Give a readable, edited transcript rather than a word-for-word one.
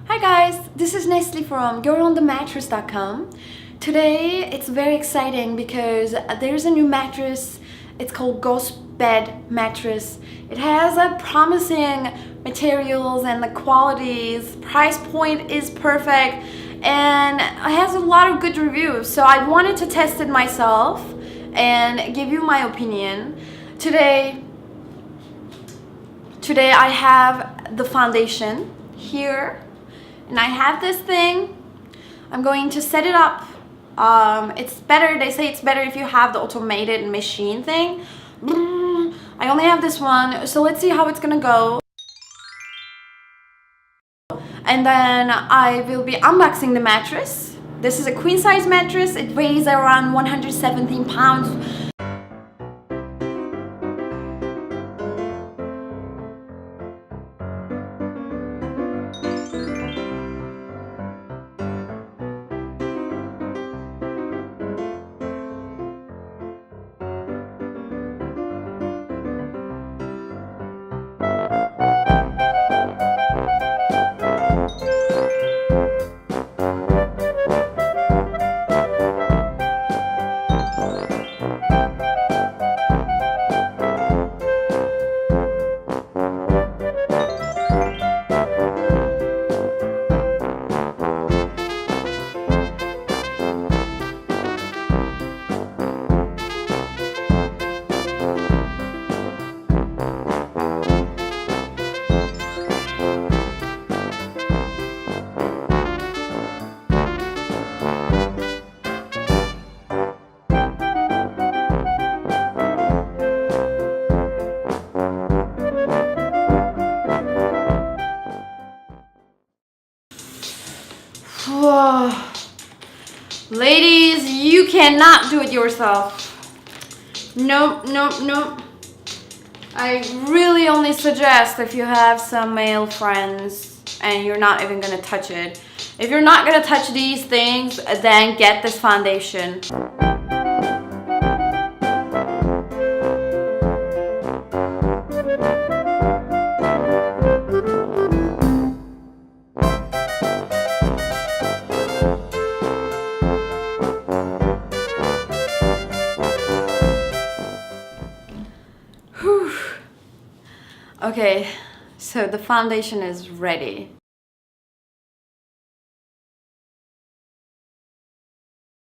Hi guys, this is Nestle from youronthemattress.com. Today it's very exciting because there's a new mattress. It's called GhostBed mattress. It has a promising materials and the qualities. Price point is perfect and it has a lot of good reviews. So I wanted to test it myself and give you my opinion. Today I have the foundation here. And I have this thing. I'm going to set it up. It's better, they say it's better if you have the automated machine thing. I only have this one, so let's see how it's gonna go. And then I will be unboxing the mattress. This is a queen size mattress. It weighs around 117 pounds. Ladies, you cannot do it yourself. Nope. I really only suggest if you have some male friends and you're not even gonna touch it. If you're not gonna touch these things, then get this foundation. Okay, so the foundation is ready.